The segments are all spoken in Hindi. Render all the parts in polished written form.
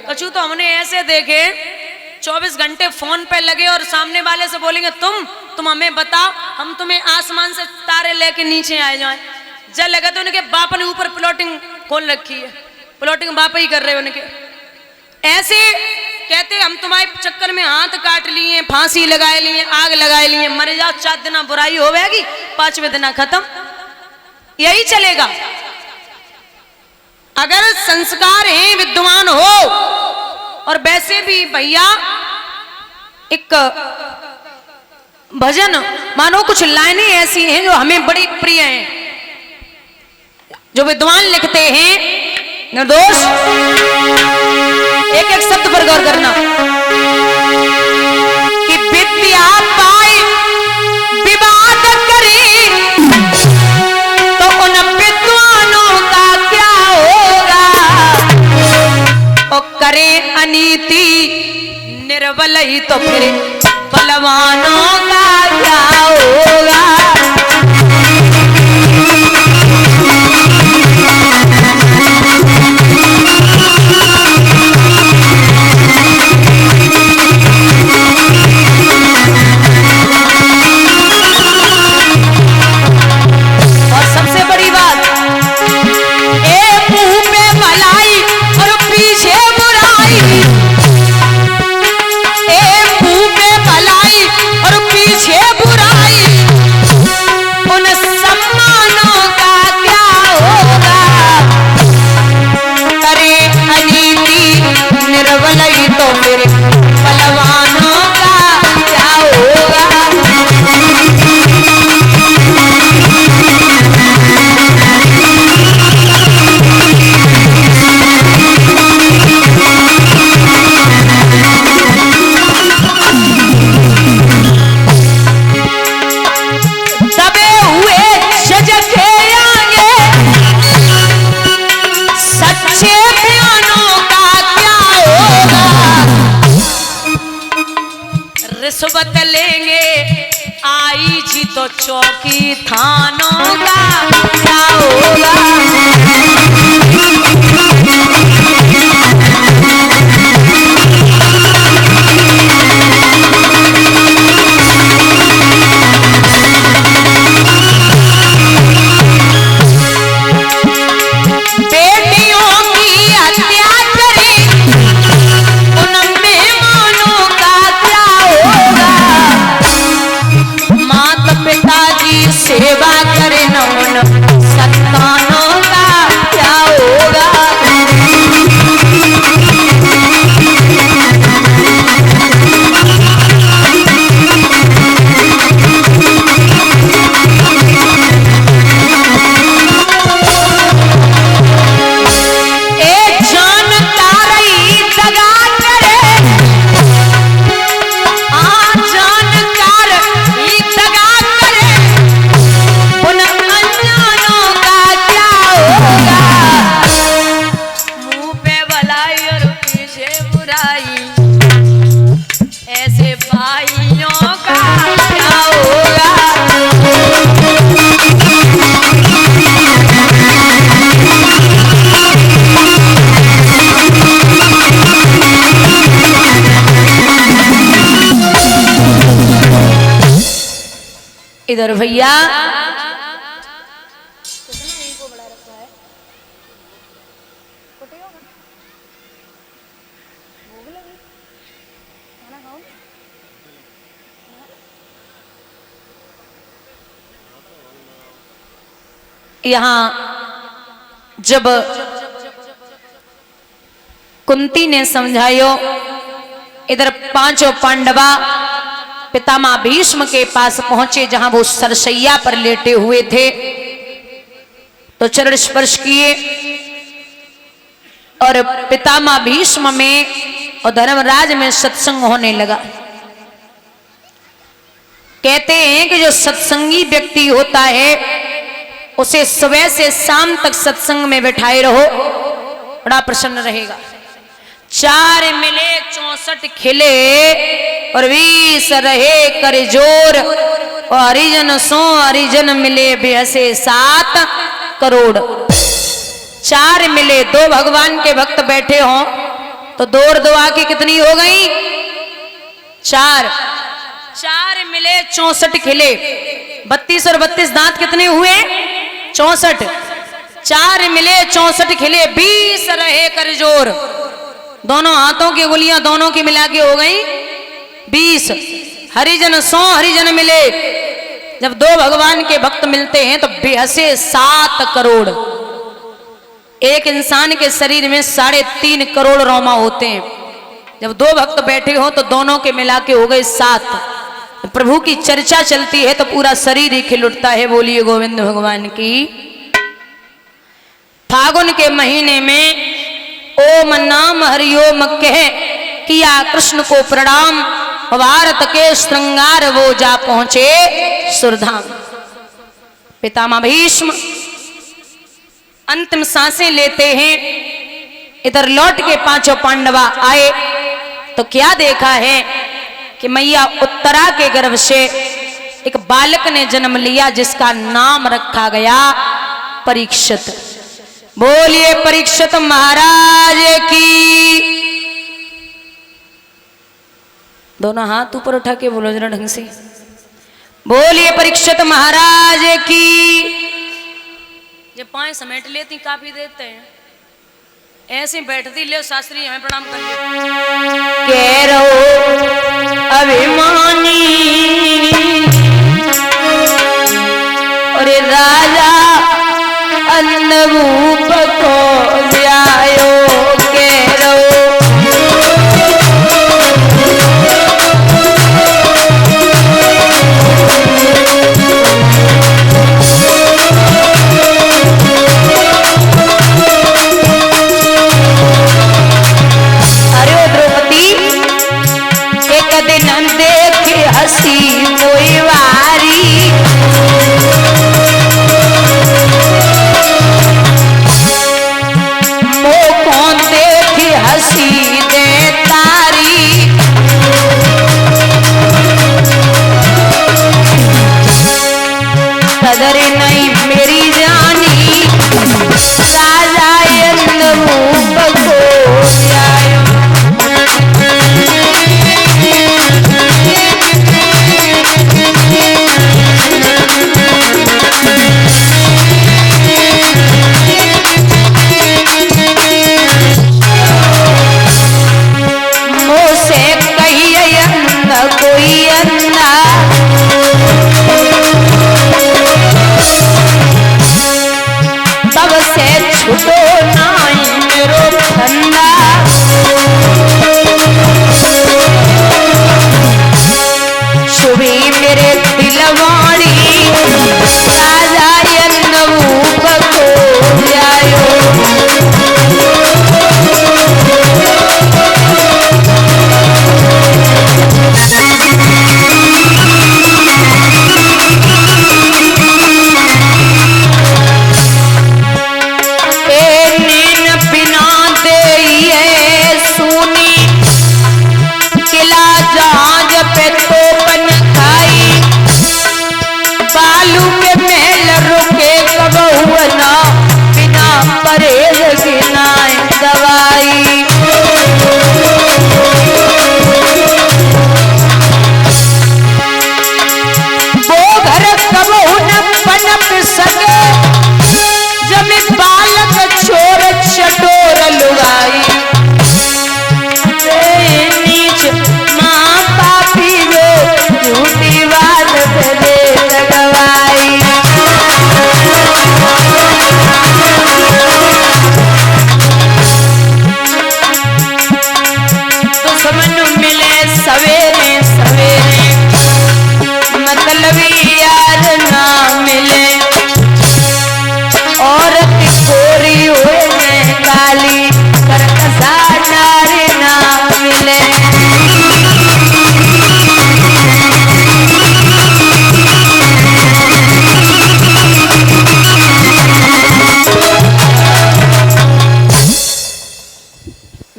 कछु तो हमने ऐसे देखे 24 घंटे फोन पे लगे और सामने वाले से बोलेंगे तुम हमें बताओ, हम तुम्हें आसमान से तारे लेके नीचे आ जाएं। जब लगा तो उनके बाप ने ऊपर प्लॉटिंग खोल रखी है, प्लॉटिंग बाप ही कर रहे हैं उनके। ऐसे कहते हम तुम्हारे चक्कर में हाथ काट लिए, फांसी लगाए लिए, आग लगाए लिए, मर जाओ, 4 दिन बुराई होगी, 5वें दिन खत्म। यही चलेगा। अगर संस्कार है, विद्वान हो, और वैसे भी भैया एक भजन मानो कुछ लाइनें ऐसी हैं जो हमें बड़ी प्रिय हैं, जो विद्वान लिखते हैं। निर्दोष एक एक शब्द पर गौर करना कि विद्या पाए विवाद करे तो उन विद्वानों का क्या होगा, और करे अनीति निर्बल ही तो फिर बलवानों का क्या होगा। रिश्वत लेंगे आई जी तो चौकी थानों का क्या होगा। सेवा करे न उन संतानों का क्या होगा। एक जानकार ही दगा करे, जानकार ही दगा करे, उन अनजानों का क्या होगा। मुंह पे भलाई और पीछे बुराई, ऐसे भाइयों का क्या होगा। इधर भैया यहाँ जब कुंती ने समझायो, इधर 5 पांडवा पितामह भीष्म के पास पहुंचे, जहां वो सरसैया पर लेटे हुए थे, तो चरण स्पर्श किए और पितामह भीष्म में और धर्मराज में सत्संग होने लगा। कहते हैं कि जो सत्संगी व्यक्ति होता है उसे सुबह से शाम तक सत्संग में बैठाए रहो, बड़ा प्रसन्न रहेगा। 4 मिले 64 खिले और 20 रहे कर जोर, और हरिजन सो हरिजन मिले बेहसे 7 करोड़। 4 मिले, 2 भगवान के भक्त बैठे हों तो 2 और 2 आके कितनी हो गई? 4। 4 मिले 64 खिले। 32 और 32 दांत कितने हुए? 64। 4 मिले 64 खिले, 20 रहे कर जोर। दोनों हाथों की उंगलियां दोनों की मिला के हो गई 20। हरिजन 100 हरिजन मिले। जब 2 भगवान के भक्त मिलते हैं तो बेहसे 7 करोड़। एक इंसान के शरीर में 3.5 करोड़ रोमा होते हैं। जब 2 भक्त बैठे हो तो दोनों के मिला के हो गए 7। प्रभु की चर्चा चलती है तो पूरा शरीर ही खिल उठता है। बोलिए गोविंद भगवान की। फागुन के महीने में ओम नाम हरिओम कह किया कृष्ण को प्रणाम। भारत के श्रृंगार वो जा पहुंचे सुरधाम। पितामह भीष्म अंतिम सांसें लेते हैं। इधर लौट के 5 पांडवा आए तो क्या देखा है कि मैया उत्तरा के गर्भ से एक बालक ने जन्म लिया जिसका नाम रखा गया परीक्षित। बोलिए परीक्षित महाराज की। दोनों हाथ ऊपर उठा के बोलो जरा ढंग से। बोलिए परीक्षित महाराज की। ये 5 समेट लेती काफी देते हैं। ऐसे बैठती ले शास्त्री हमें प्रणाम कर कह रहो अभिमानी और राजा अन्नभूप को ध्यायो कह रहो। हसी कोई वारी मो कौन देखी हसी दे तारी। कदर नहीं मेरी जानी राजा अन्नभूप को आयो।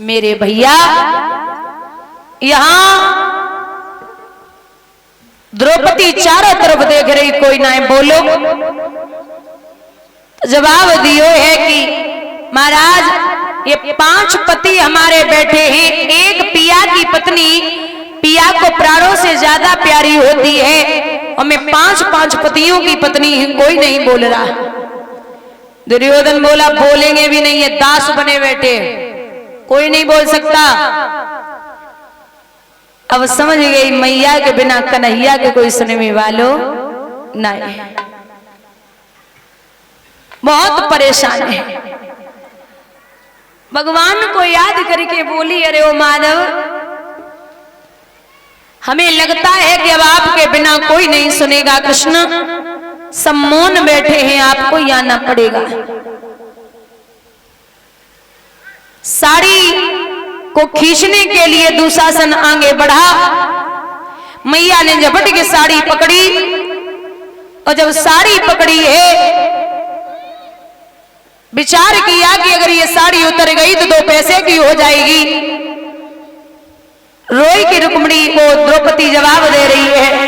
मेरे भैया यहां द्रौपदी चारों तरफ देख रही, कोई ना बोलो। तो जवाब दियो है कि महाराज ये 5 पति हमारे बैठे हैं, एक पिया की पत्नी पिया को प्राणों से ज्यादा प्यारी होती है, और मैं 5 पतियों की पत्नी हूं, कोई नहीं बोल रहा। दुर्योधन बोला बोलेंगे भी नहीं, ये दास बने बैठे, कोई नहीं बोल सकता। अब समझ गई मैया के बिना कन्हैया के कोई सुनने वालों नहीं, बहुत परेशान है। भगवान को याद करके बोली, अरे ओ माधव, हमें लगता है कि अब आपके बिना कोई नहीं सुनेगा। कृष्ण सम्मोहन बैठे हैं, आपको ही आना पड़ेगा। साड़ी को खींचने के लिए दुशासन आगे बढ़ा, मैया ने झपट के साड़ी पकड़ी, और जब साड़ी पकड़ी है विचार किया कि अगर ये साड़ी उतर गई तो 2 पैसे की हो जाएगी। रोई की रुक्मिणी को द्रौपदी जवाब दे रही है,